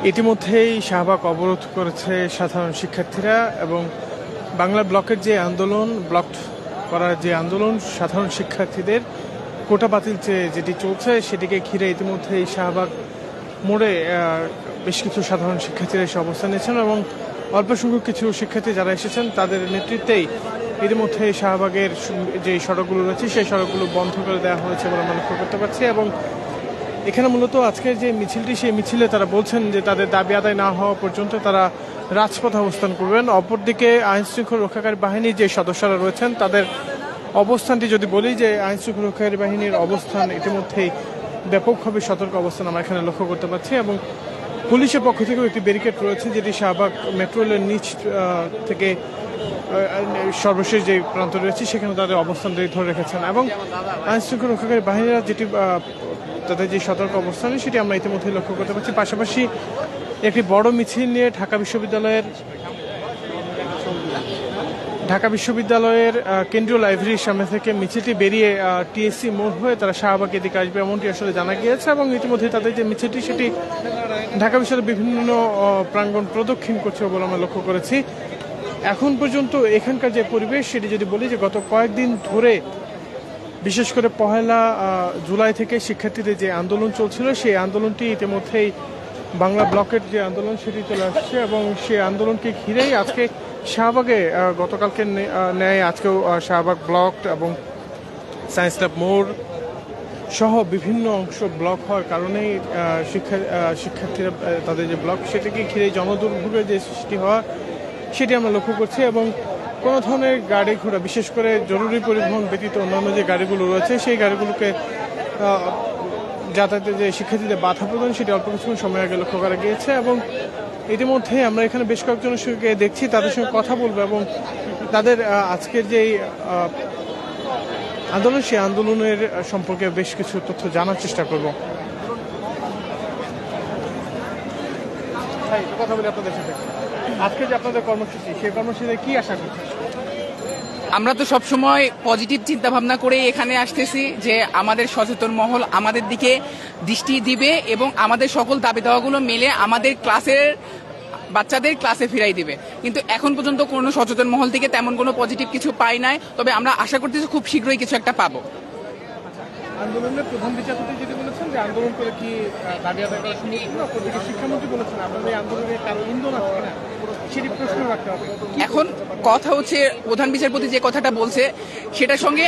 ইতিমধ্যেই শাহবাগ অবরোধ করেছে সাধারণ শিক্ষার্থীরা এবং বাংলা ব্লকের যে আন্দোলন, ব্লক করার যে আন্দোলন সাধারণ শিক্ষার্থীদের কোটা বাতিল চেয়ে যেটি চলছে সেটিকে ঘিরে ইতিমধ্যেই শাহবাগ মোড়ে বেশ কিছু সাধারণ শিক্ষার্থীরা এসে অবস্থান নিয়েছেন এবং অল্প সংখ্যক কিছু শিক্ষার্থী যারা এসেছেন তাদের নেতৃত্বেই ইতিমধ্যে শাহবাগের যে সড়কগুলো রয়েছে সেই সড়কগুলো বন্ধ করে দেওয়া হয়েছে বলে আমরা লক্ষ্য করতে পারছি। এবং এখানে মূলত আজকের যে মিছিলটি সেই মিছিলে তারা বলছেন যে তাদের দাবি আদায় না হওয়া পর্যন্ত তারা রাজপথে অবস্থান করবেন। অপরদিকে আইনশৃঙ্খলা রক্ষাকারী বাহিনীর যে সদস্যরা রয়েছেন তাদের অবস্থানটি যদি বলি যে আইনশৃঙ্খলা রক্ষাকারী বাহিনীর অবস্থান ইতিমধ্যেই ব্যাপকভাবে সতর্ক অবস্থান আমরা এখানে লক্ষ্য করতে পারছি এবং পুলিশের পক্ষ থেকেও একটি ব্যারিকেড রয়েছে যেটি শাহবাগ মেট্রো রেলের নিচ থেকে সর্বশেষ যে প্রান্ত রয়েছে সেখানে তাদের অবস্থানটি ধরে রেখেছেন এবং আইনশৃঙ্খলা রক্ষাকারী বাহিনীরা যেটি তাদের যে সতর্ক অবস্থান সেটি আমরা ইতিমধ্যে লক্ষ্য করতে পারছি। পাশাপাশি একটি বড় মিছিল নিয়ে ঢাকা বিশ্ববিদ্যালয়ের কেন্দ্রীয় লাইব্রেরির সামনে থেকে মিছিলটি বেরিয়ে টিএসসি মোড় হয়ে তারা শাহবাগের দিকে আসবে এমনটি আসলে জানা গিয়েছে এবং ইতিমধ্যে তাদের যে মিছিলটি সেটি ঢাকা বিশ্ববিদ্যালয়ের বিভিন্ন প্রাঙ্গণ প্রদক্ষিণ করছে বলে আমরা লক্ষ্য করেছি। এখন পর্যন্ত এখানকার যে পরিবেশ সেটি যদি বলি যে গত কয়েকদিন ধরে বিশেষ করে 1 জুলাই থেকে শিক্ষার্থীদের যে আন্দোলন চলছিল সেই আন্দোলনটি ইতিমধ্যেই বাংলা ব্লকের যে আন্দোলন সেটি চলে আসছে এবং সেই আন্দোলনকে ঘিরেই আজকে শাহবাগে গতকালকে ন্যায় আজকেও শাহবাগ ব্লক এবং সায়েন্স ল্যাব মোড় সহ বিভিন্ন অংশ ব্লক হওয়ার কারণেই শিক্ষার্থীরা তাদের যে ব্লক সেটাকে ঘিরে জনদুর্ভোগের যে সৃষ্টি হওয়া সেটি আমরা লক্ষ্য করছি এবং কোনো ধরনের গাড়ি ঘোড়া বিশেষ করে জরুরি পরিবহন ব্যতীত অন্যান্য যে গাড়িগুলো রয়েছে সেই গাড়িগুলোকে যাতায়াতে যে শিক্ষার্থীদের বাধা প্রদান সেটি অল্প কিছুক্ষণ সময় আগে লক্ষ্য করা গিয়েছে এবং ইতিমধ্যে আমরা এখানে বেশ কয়েকজনের সঙ্গে দেখছি তাদের সঙ্গে কথা বলবো এবং তাদের আজকের যেই আন্দোলন সেই আন্দোলনের সম্পর্কে বেশ কিছু তথ্য জানার চেষ্টা করব। কথা বলি আপনাদের সাথে, আজকে যে আপনাদের কর্মসূচি সেই কর্মসূচিতে কি আশা করছেন? আমরা তো সবসময় পজিটিভ চিন্তা ভাবনা করে এখানে আসতেছি যে আমাদের সচেতন মহল আমাদের দিকে দৃষ্টি দিবে এবং আমাদের সকল দাবি দাওয়াগুলো মেলে আমাদের ক্লাসের বাচ্চাদের ক্লাসে ফিরাই দিবে। কিন্তু এখন পর্যন্ত কোনো সচেতন মহল থেকে তেমন কোনো পজিটিভ কিছু পাই নাই, তবে আমরা আশা করতেছি খুব শীঘ্রই কিছু একটা পাবো। আন্দোলনের প্রধান বিচারপতি যেটি বলেছেন যে আন্দোলন করে কি দাবি আদায় করা সম্ভব না, প্রতিটি শিক্ষামন্ত্রী বলেছেন আপনাদের এই আন্দোলনের কারো ইন্ধন আছে কিনা সেটি প্রশ্ন রাখতে হবে। এখন কথা হচ্ছে প্রধান বিচারপতি যে কথাটা বলছে সেটার সঙ্গে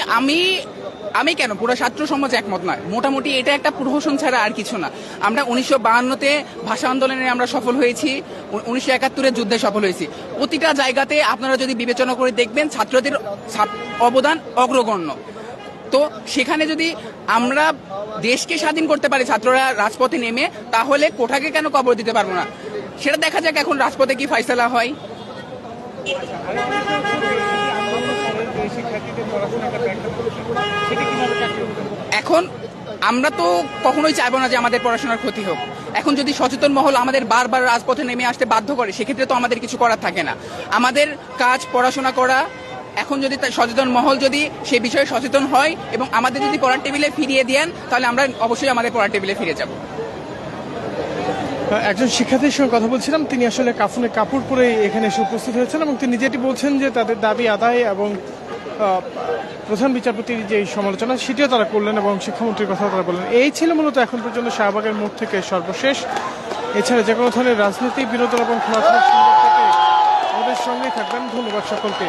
আমি কেন পুরো ছাত্র সমাজ একমত নয়। মোটামুটি এটা একটা প্রহসন ছাড়া আর কিছু না। আমরা 1952-তে ভাষা আন্দোলনে আমরা সফল হয়েছি, 1971-এর যুদ্ধে সফল হয়েছি। প্রতিটা জায়গাতে আপনারা যদি বিবেচনা করে দেখবেন ছাত্রদের অবদান অগ্রগণ্য। তো সেখানে যদি আমরা দেশকে স্বাধীন করতে পারি ছাত্ররা রাজপথে নেমে, তাহলে কোঠাকে কেন কবর দিতে পারবো না? সেটা দেখা যাক এখন রাজপথে কি ফয়সালা হয়। এখন আমরা তো কখনোই চাইবো না যে আমাদের পড়াশোনার ক্ষতি হোক। এখন যদি সচেতন মহল আমাদের বারবার রাজপথে নেমে আসতে বাধ্য করে সেক্ষেত্রে তো আমাদের কিছু করার থাকে না। আমাদের কাজ পড়াশোনা করা। এখন যদি সচেতন মহল যদি সে বিষয়ে সচেতন হয় এবং আমাদের যদি পড়ার টেবিলে ফিরিয়ে দেন তাহলে আমরা অবশ্যই আমাদের পড়ার টেবিলে ফিরে যাব। একজন শিক্ষার্থীর সঙ্গে কথা বলছিলাম, তিনি আসলে কাফনে কাপড় পরে এখানে এসে উপস্থিত হয়েছেন এবং তিনি যেটি বলছেন যে তাদের দাবি আদায় এবং প্রধান বিচারপতির যে সমালোচনা সেটিও তারা করলেন এবং শিক্ষামন্ত্রীর কথা তারা বললেন। এই ছিল মূলত এখন পর্যন্ত শাহবাগের মোড় থেকে সর্বশেষ। এছাড়া যে কোনো ধরনের রাজনীতি বিরোধী এবং খেলাধুলার সংবাদ থেকে আমাদের সঙ্গেই থাকবেন। ধন্যবাদ সকলকে।